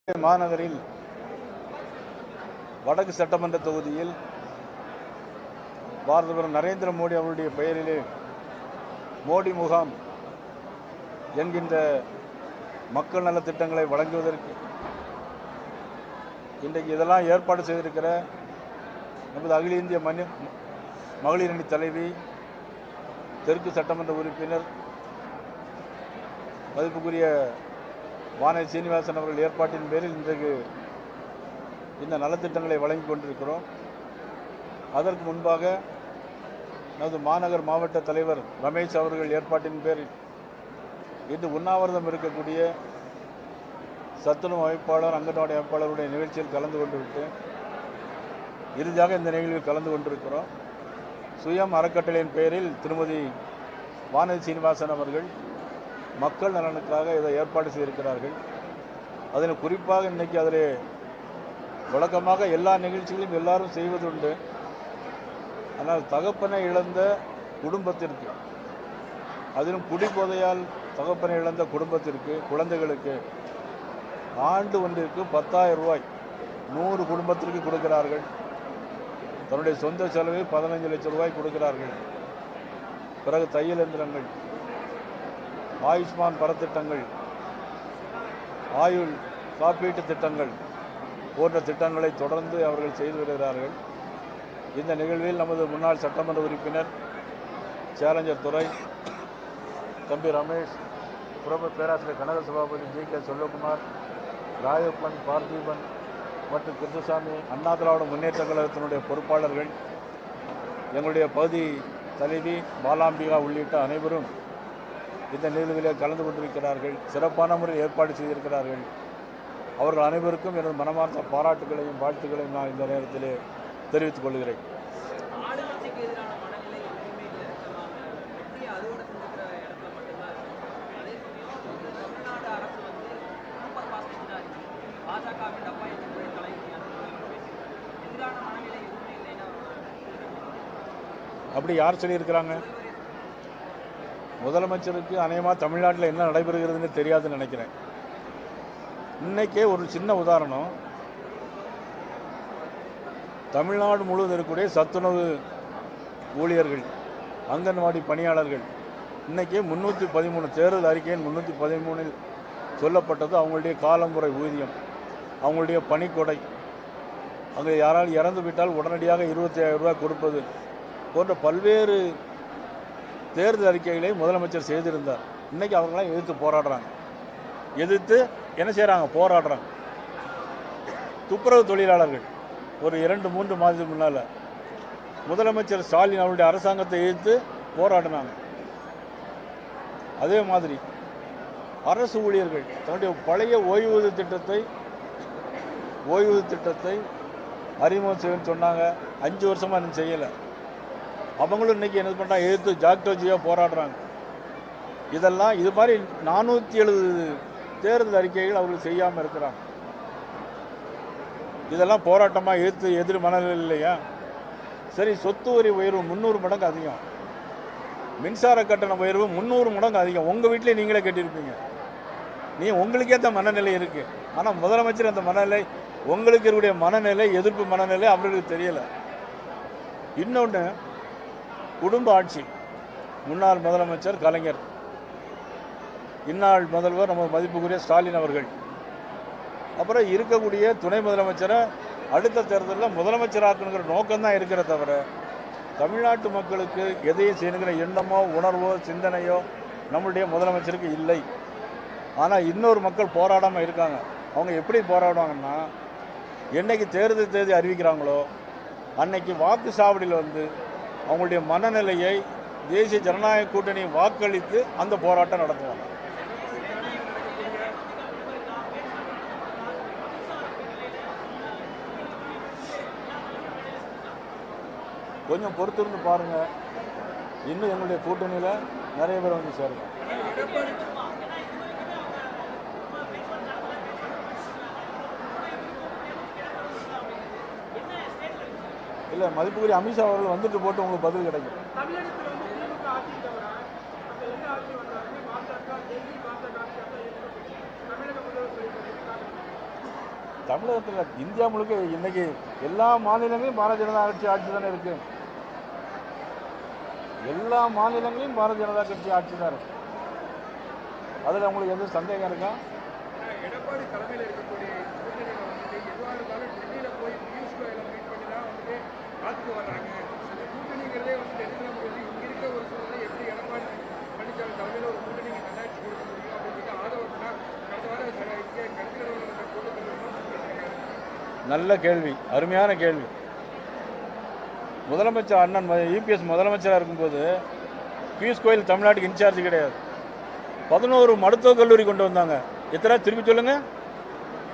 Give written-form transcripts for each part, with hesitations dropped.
மாநகரில் வடக்கு சட்டமன்ற தொகுதியில் பாரத பிரதமர் நரேந்திர மோடி அவருடைய பெயரிலே மோடி முகாம் என்கின்ற மக்கள் நல திட்டங்களை வழங்குவதற்கு இன்றைக்கு இதெல்லாம் ஏற்பாடு செய்திருக்கிற நமது அகில இந்திய மகளிர் அணி தலைவி, தெற்கு சட்டமன்ற உறுப்பினர் மதிப்புக்குரிய வானதி சீனிவாசன் அவர்கள் ஏற்பாட்டின் பேரில் இன்றைக்கு இந்த நலத்திட்டங்களை வழங்கி கொண்டிருக்கிறோம். அதற்கு முன்பாக நமது மாநகர் மாவட்ட தலைவர் ரமேஷ் அவர்கள் ஏற்பாட்டின் பேரில் இன்று உண்ணாவிரதம் இருக்கக்கூடிய சத்துணவு அமைப்பாளர், அங்கன்வாடி அமைப்பாளருடைய நிகழ்ச்சியில் கலந்து கொண்டுவிட்டு இறுதியாக இந்த நிகழ்வில் கலந்து கொண்டிருக்கிறோம். சுயம் அறக்கட்டளையின் பெயரில் திருமதி வானதி சீனிவாசன் அவர்கள் மக்கள் நலனுக்காக இதை ஏற்பாடு செய்திருக்கிறார்கள். அதில் குறிப்பாக இன்றைக்கி அதில் வழக்கமாக எல்லா நிகழ்ச்சிகளையும் எல்லாரும் செய்வதுண்டு. ஆனால் தகப்பனை இழந்த குடும்பத்திற்கு, அதிலும் குடிபோதையால் தகப்பனை இழந்த குடும்பத்திற்கு, குழந்தைகளுக்கு ஆண்டு ஒன்றிற்கு 10,000 ரூபாய் 100 குடும்பத்திற்கு கொடுக்கிறார்கள். தன்னுடைய சொந்த செலவில் 15 லட்சம் ரூபாய் கொடுக்கிறார்கள். பிறகு தையல் எந்திரங்கள், ஆயுஷ்மான் பரத்திட்டங்கள், ஆயுள் காப்பீட்டு திட்டங்கள் போன்ற திட்டங்களை தொடர்ந்து அவர்கள் செய்து வருகிறார்கள். இந்த நிகழ்வில் நமது முன்னாள் சட்டமன்ற உறுப்பினர் சேலஞ்சர் துரை, தம்பி ரமேஷ், புறம பேராசிரியர் கனக சபாபதி ஜி.கே. செல்வகுமார், ராயப்பன், பார்த்திபன் மற்றும் கிருஷ்ணசாமி, அண்ணா திராவிட முன்னேற்ற கழகத்தினுடைய பொறுப்பாளர்கள், எங்களுடைய பகுதி தலைவி பாலாம்பிகா உள்ளிட்ட அனைவரும் இந்த நிகழ்விலே கலந்து கொண்டிருக்கிறார்கள். சிறப்பான முறையில் ஏற்பாடு செய்திருக்கிறார்கள். அவர்கள் அனைவருக்கும் எனது மனமார்ந்த பாராட்டுகளையும் வாழ்த்துக்களையும் நான் இந்த நேரத்திலே தெரிவித்துக் கொள்கிறேன். அப்படி யார் சொல்லியிருக்கிறாங்க? முதலமைச்சருக்கு அநேகமாக தமிழ்நாட்டில் என்ன நடைபெறுகிறதுன்னு தெரியாதுன்னு நினைக்கிறேன். இன்றைக்கே ஒரு சின்ன உதாரணம், தமிழ்நாடு முழுவதும் இருக்கக்கூடிய சத்துணவு ஊழியர்கள், அங்கன்வாடி பணியாளர்கள் இன்றைக்கே 313 தேர்தல் அறிக்கையின் 313 சொல்லப்பட்டது அவங்களுடைய காலமுறை ஊதியம், அவங்களுடைய பணிக்கொடை, அங்கே யாரால் இறந்து விட்டால் உடனடியாக 25,000 ரூபாய் கொடுப்பது போன்ற பல்வேறு தேர்தல் அறிக்கைகளை முதலமைச்சர் செய்திருந்தார். இன்றைக்கி அவங்களாம் எதிர்த்து போராடுறாங்க. எதிர்த்து என்ன செய்கிறாங்க? போராடுறாங்க. துப்புரவு தொழிலாளர்கள் ஒரு 2-3 மாதத்துக்கு முன்னால் முதலமைச்சர் ஸ்டாலின் அவருடைய அரசாங்கத்தை எதிர்த்து போராடினாங்க. அதே மாதிரி அரசு ஊழியர்கள் தன்னுடைய பழைய ஓய்வூதிய திட்டத்தை அறிமுகம் செய்யணும்னு சொன்னாங்க. 5 வருஷமாக இன்னும் செய்யலை. அவங்களும் இன்றைக்கி என்ன பண்ணுறாங்க? எதிர்த்து ஜாக்டோஜியாக போராடுறாங்க. இதெல்லாம் இது மாதிரி 470 தேர்தல் அறிக்கைகள் அவர்கள் செய்யாமல் இருக்கிறாங்க. இதெல்லாம் போராட்டமாக எதிர் மனநிலை இல்லையா? சரி, சொத்து வரி உயர்வு 300 மடங்கு அதிகம், மின்சார கட்டண உயர்வு 300 மடங்கு அதிகம். உங்கள் வீட்டிலே நீங்களே கட்டியிருப்பீங்க. உங்களுக்கே அந்த மனநிலை இருக்குது. ஆனால் முதலமைச்சர் அந்த மனநிலை, உங்களுக்கு இருக்கக்கூடிய மனநிலை, எதிர்ப்பு மனநிலை அவர்களுக்கு தெரியலை. இன்னொன்று, குடும்ப ஆட்சி. முன்னாள் முதலமைச்சர் கலைஞர், இந்நாள் முதல்வர் நமது மதிப்புக்குரிய ஸ்டாலின் அவர்கள், அப்புறம் இருக்கக்கூடிய துணை முதலமைச்சரை அடுத்த தேர்தலில் முதலமைச்சராக்குங்கிற நோக்கம்தான் இருக்கிற தவிர தமிழ்நாட்டு மக்களுக்கு எதையும் செய்யணுங்கிற எண்ணமோ உணர்வோ சிந்தனையோ நம்மளுடைய முதலமைச்சருக்கு இல்லை. ஆனால் இன்னொரு மக்கள் போராடாமல் இருக்காங்க. அவங்க எப்படி போராடுவாங்கன்னா, என்றைக்கு தேர்தல் தேதி அறிவிக்கிறாங்களோ அன்னைக்கு வாக்கு சாவடியில் வந்து அவங்களுடைய மனநிலையை தேசிய ஜனநாயக கூட்டணி வாக்களித்து அந்த போராட்டம் நடத்துவாங்க. கொஞ்சம் பொறுத்திருந்து பாருங்கள். இன்னும் எங்களுடைய கூட்டணியில் நிறைய பேர் வந்து சேருங்க. இல்லை, மதிப்புக்குரிய அமித்ஷா அவர்கள் வந்துட்டு போட்டு உங்களுக்கு பதில் கிடைக்கும். தமிழகத்தில் இந்தியா முழுக்க இன்னைக்கு எல்லா மாநிலங்களையும் பாரதிய ஜனதா ஆட்சி தானே இருக்கு. எல்லா மாநிலங்களையும் பாரதிய ஜனதா கட்சி ஆட்சி தான் இருக்கு. அதில் உங்களுக்கு எதுவும் சந்தேகம் இருக்கா? எடப்பாடி தலைமையில் இருக்கக்கூடிய எதுவாக இருந்தாலும் டெல்லியில் போய் பியூஷ் கோயலை மீட் பண்ணி தான் பார்த்துட்டு வர்றாங்க. அந்த கூட்டணிங்கிறதே நரேந்திர மோடி இங்கே இருக்க ஒரு சூழ்நிலை எப்படி எடப்பாடி பழனிசாமி தலைமையில் ஒரு கூட்டணிக்கு நல்லாட்சி கொடுக்க முடியும் அப்படின்னு ஆதரவுனா கடந்த வாரம் இங்கே கருத்து கூட்டத்தில். நல்ல கேள்வி, அருமையான கேள்வி. முதலமைச்சர் அண்ணன் யூபிஎஸ் முதலமைச்சராக இருக்கும்போது பியூஷ் கோயல் தமிழ்நாட்டுக்கு இன்சார்ஜ் கிடையாது. 11 மருத்துவக் கல்லூரி கொண்டு வந்தாங்க. எத்தனை திருப்பி சொல்லுங்க?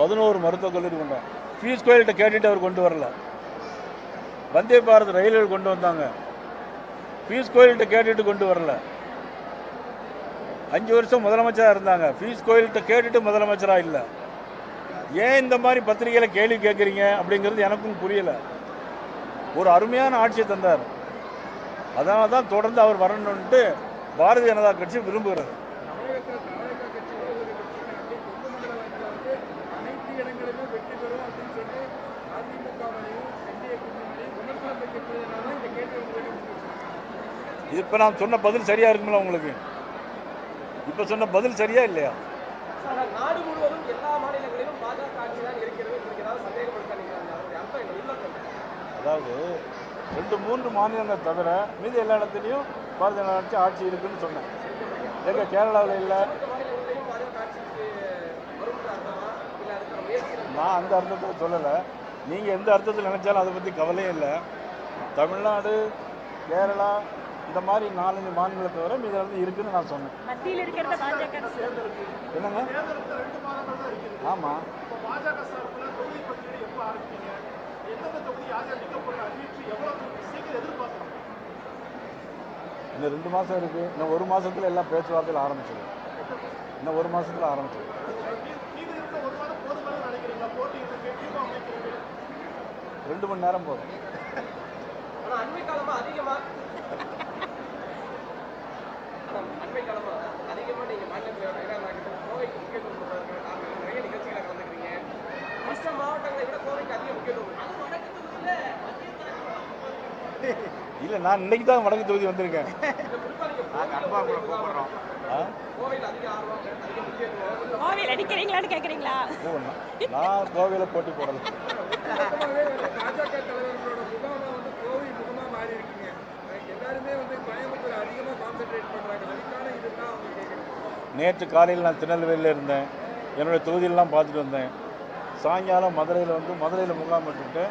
11 மருத்துவக் கல்லூரி கொண்டு வந்தாங்க. பியூஷ் கோயல்கிட்ட கேட்டுட்டு அவர் கொண்டு வரல. வந்தே பாரத் ரயில்கள் கொண்டு வந்தாங்க. பியூஷ் கோயல்கிட்ட கேட்டுட்டு கொண்டு வரல. 5 வருஷம் முதலமைச்சராக இருந்தாங்க. பியூஷ் கோயல்கிட்ட கேட்டுட்டு முதலமைச்சராக இல்லை. ஏன் இந்த மாதிரி பத்திரிகையில் கேள்வி கேட்குறீங்க அப்படிங்கிறது எனக்கும் புரியலை. ஒரு அருமையான ஆட்சியை தந்தார். அதனால தான் தொடர்ந்து அவர் வரணுன்ட்டு பாரதிய ஜனதா கட்சி விரும்புகிறது. இப்போ நான் சொன்ன பதில் சரியா இருக்குங்களா உங்களுக்கு? இப்போ சொன்ன பதில் சரியா இல்லையா? நாடு முழுவதும் எல்லா மாநிலங்களிலும் பாஜக ஆட்சி தான் இருக்கிறது. அதாவது 2-3 மாநிலங்கள் தவிர மீதி எல்லா இடத்துலையும் பாரதிய ஜனதா ஆட்சி இருக்குன்னு சொன்னேன். எங்க கேரளாவில் இல்லை. நான் அந்த அர்த்தத்தில் சொல்லலை. நீங்கள் எந்த அர்த்தத்தில் நினைச்சாலும் அதை பற்றி கவலையே இல்லை. தமிழ்நாடு, கேரளா இந்த மாதிரி 4 மாநிலங்களை தவிர மீது வந்து இருக்குன்னு நான் சொன்னேன். மத்தியில் இருக்கிறத பாஜக என்னங்க? ஆமாம். இன்னும் 2 மாதம் இருக்குது. இன்னும் 1 மாதத்தில் எல்லாம் பேச்சுவார்த்தையில் ஆரம்பிச்சிடும். இன்னும் 1 மாதத்தில் ஆரம்பிச்சிடும். 2 மணி நேரம் போதும். அண்மை காலமாக அதிகமாக நீங்கள் மாநிலத்தில் கோவைக்கு முக்கியத்துவம் கொடுத்தாங்க. நிறைய நிகழ்ச்சிகளை கலந்துக்கிறீங்க. மற்ற மாவட்டங்களை விட கோவைக்கு அதிக முக்கியத்துவம். இல்லை, நான் இன்னைக்கு தான் வடக்கு தொகுதி வந்திருக்கேன். கோவில் அடிக்கிறீங்களான்னு கேட்குறீங்களா? நான் கோவையில் போட்டி போடல. பாஜக தலைவர்களோட முகாமா கோவை முகமாக மாறி இருக்கீங்க. எல்லாருமே கோயம்புத்தூர் அதிகமாக கான்சென்ட்ரேட் பண்ணுறாங்க. அதுக்கான இதுதான் அவங்க கேட்குறேன். நேற்று காலையில் நான் திருநெல்வேலியில் இருந்தேன். என்னுடைய தொகுதியிலலாம் பார்த்துட்டு வந்தேன். சாயங்காலம் மதுரையில் முகாம் விட்டுட்டு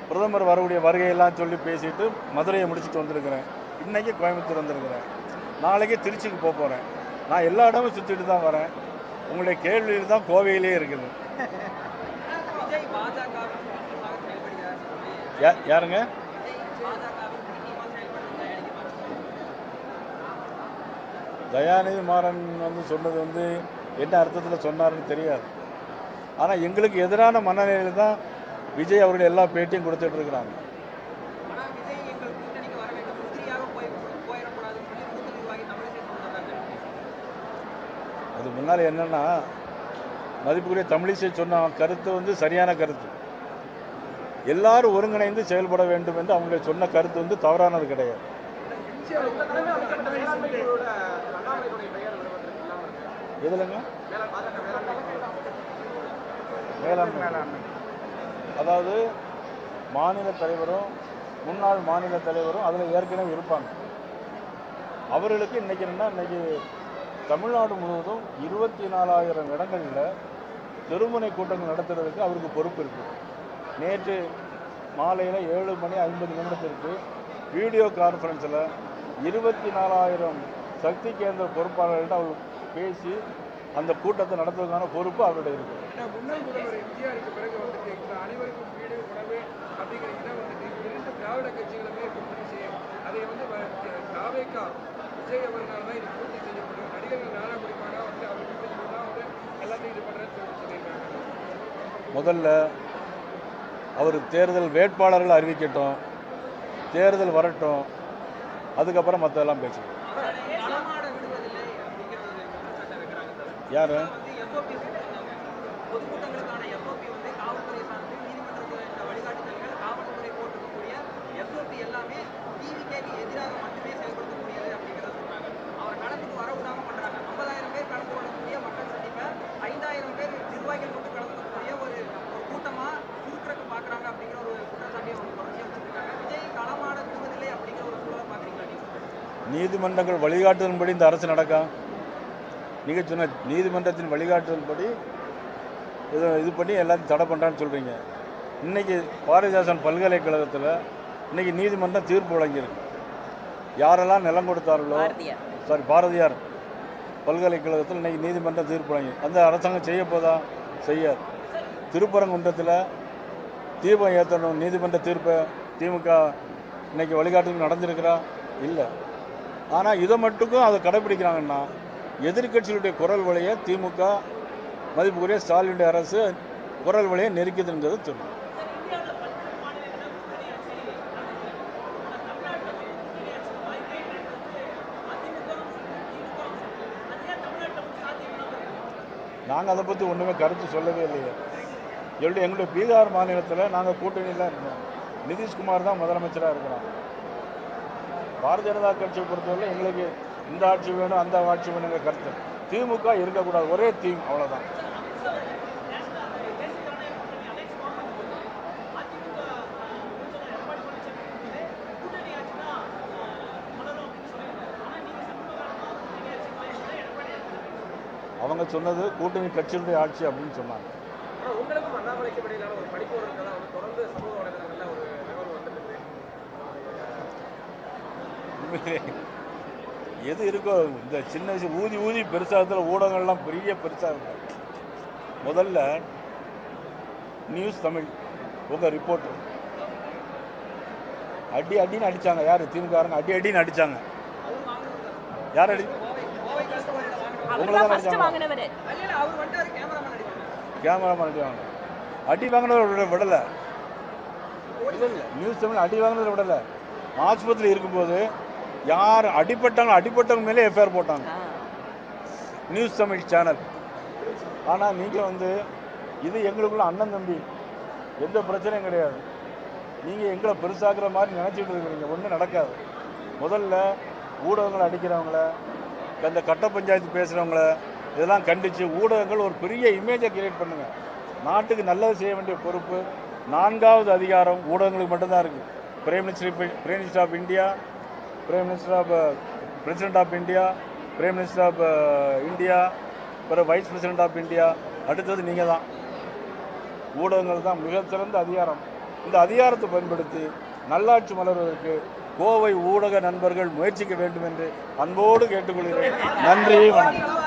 பிரதமர் வரக்கூடிய வருகையெல்லாம் சொல்லி பேசிட்டு மதுரையை முடிச்சுட்டு வந்திருக்கிறேன். இன்றைக்கி கோயம்புத்தூர் வந்திருக்கிறேன். நாளைக்கு திருச்சிக்கு போகிறேன். நான் எல்லா இடமும் சுற்றிட்டு தான் வரேன். உங்களுடைய கேள்வியில் தான் கோவையிலே இருக்குது. யாருங்க? தயாநிதி மாறன் சொன்னது என்ன அர்த்தத்தில் சொன்னார்னு தெரியாது. ஆனால் எங்களுக்கு எதிரான மனநிலையில் தான் விஜய் அவருடைய எல்லா பேட்டியும் கொடுத்துட்டு இருக்கிறாங்க. அது முன்னால் என்னன்னா, மதிப்புக்குரிய தமிழிசை சொன்ன கருத்து சரியான கருத்து. எல்லாரும் ஒருங்கிணைந்து செயல்பட வேண்டும் என்று அவங்க சொன்ன கருத்து தவறானது கிடையாது. எதுலங்க? மேலாண்மை. அதாவது மாநில தலைவரும் முன்னாள் மாநில தலைவரும் அதில் ஏற்கனவே இருப்பாங்க. அவர்களுக்கு இன்னைக்கு தமிழ்நாடு முழுவதும் 24,000 இடங்களில் தெருமுனை கூட்டங்கள் நடத்துறதுக்கு அவருக்கு பொறுப்பு இருக்குது. நேற்று மாலையில் 7:50 வீடியோ கான்ஃபரன்ஸில் 24,000 சக்தி கேந்திர பொறுப்பாளர்கள்ட்ட அவர் பேசி அந்த கூட்டத்தை நடத்துவதற்கான பொறுப்பு அவருடைய இருக்குது. முன்னாள் முதல்வர் எம்ஜிஆருக்கு பிறகு அனைவருக்கும் வீடு உணவு அப்படிங்கிறீங்கன்னா இரண்டு திராவிட கட்சிகளுமே கூட்டணி செய்யும். அதை தாவேகா விஜய் அவர்களால் தான் இது பூர்த்தி செய்யப்படும். நடிகர்கள் நாராயணகுடிமான அவர் கூட்டணி தான் எல்லாத்தையும் இது பண்ணுறேன்னு சொல்லியிருக்காங்க. முதல்ல அவர் தேர்தல் வேட்பாளர்கள் அறிவிக்கட்டும், தேர்தல் வரட்டும், அதுக்கப்புறம் மற்றதெல்லாம் பேசுவோம். யாரு? நீதிமன்றங்கள் வழிகாட்டுதலின்படி இந்த அரசு நடக்கும். நீங்கள் சொன்ன நீதிமன்றத்தின் வழிகாட்டுதல்படி இது பண்ணி எல்லாத்தையும் தடை பண்ணுறான்னு சொல்கிறீங்க. இன்றைக்கி பாரதிதாசன் பல்கலைக்கழகத்தில் இன்றைக்கி நீதிமன்றம் தீர்ப்பு வழங்கியிருக்கு. யாரெல்லாம் நிலம் கொடுத்தார்களோ பாரதியார் பல்கலைக்கழகத்தில் இன்றைக்கி நீதிமன்றம் தீர்ப்பு வழங்கி அந்த அரசாங்கம் செய்ய போதா? செய்யாது. திருப்பரங்குன்றத்தில் தீபம் ஏற்றணும் நீதிமன்ற தீர்ப்பை திமுக இன்றைக்கி வழிகாட்டுதல் நடந்திருக்கிறா? இல்லை. ஆனால் இதை மட்டுக்கும் அதை கடைப்பிடிக்கிறாங்கன்னா எதிர்க்கட்சிகளுடைய குரல் வழியை திமுக மதிப்புக்குரிய ஸ்டாலினுடைய அரசு குரல் வழியை நெருக்கிதுங்கிறது சொல்லுங்கள். நாங்கள் அதை பற்றி ஒன்றுமே கருத்து சொல்லவே இல்லையே. எங்களுடைய பீகார் மாநிலத்தில் நாங்கள் கூட்டணியில் இருக்கோம். நிதிஷ்குமார் தான் முதலமைச்சராக இருக்கிறோம். பாரதிய ஜனதா கட்சியை பொறுத்தவரை எங்களுக்கு இந்த ஆட்சி வேணும் அந்த ஆட்சி வேணுங்கிற கருத்து. திமுக இருக்கக்கூடாது, ஒரே தீம், அவ்வளோதான். அவங்க சொன்னது கூட்டணி கட்சியுடைய ஆட்சி அப்படின்னு சொன்னாங்க. உங்களுக்கும் அண்ணாமலைக்கும் இடையிலான ஒரு படிப்பு தொடர்ந்து சமூக வலைதளங்கள்ல ஒரு தகவல் வந்துருக்கு. எது இருக்கோ இந்த சின்ன ஊதி ஊதி பெருசாகத்தில் ஊடகங்கள்லாம் பெருசாக இருக்கும். முதல்ல நியூஸ் தமிழ் உங்கள் ரிப்போர்ட்டர் அடின்னு அடித்தாங்க. யார்? திமுககாரங்க அடின்னு அடித்தாங்க. யார் அடி? உங்களை தான் அடித்தாங்க. கேமராமேன் அடிவாங்க. அடி வாங்கினதை விடலை. இல்லை நியூஸ் தமிழ் அடி வாங்கினதை விடலை. ஆஸ்பத்திரி இருக்கும்போது யார் அடிப்பட்டவங்க மேலே எஃப்ஐஆர் போட்டாங்க நியூஸ் தமிழ் சேனல். ஆனால் நீங்கள் இது எங்களுக்குள்ள அண்ணன் தம்பி, எந்த பிரச்சனையும் கிடையாது. நீங்கள் எங்களை பெருசாக்குற மாதிரி நினச்சிட்டு இருக்கிறீங்க. ஒன்றும் நடக்காது. முதல்ல ஊடகங்களை அடிக்கிறவங்கள, இந்த கட்ட பஞ்சாயத்து பேசுகிறவங்கள இதெல்லாம் கண்டித்து ஊடகங்கள் ஒரு பெரிய இமேஜை கிரியேட் பண்ணுங்கள். நாட்டுக்கு நல்லது செய்ய வேண்டிய பொறுப்பு 4வது அதிகாரம் ஊடகங்களுக்கு மட்டும்தான் இருக்குது. Prime minister of India, prime minister of president of India, prime minister of India, பிறகு வைஸ் பிரசிடென்ட் ஆஃப் இந்தியா, அடுத்தது நீங்கள் தான். ஊடகங்கள் தான் மிகச்சிறந்த அதிகாரம். இந்த அதிகாரத்தை பயன்படுத்தி நல்லாட்சி மலர்வதற்கு கோவை ஊடக நண்பர்கள் முயற்சிக்க வேண்டும் என்று அன்போடு கேட்டுக்கொள்கிறேன். நன்றி, வணக்கம்.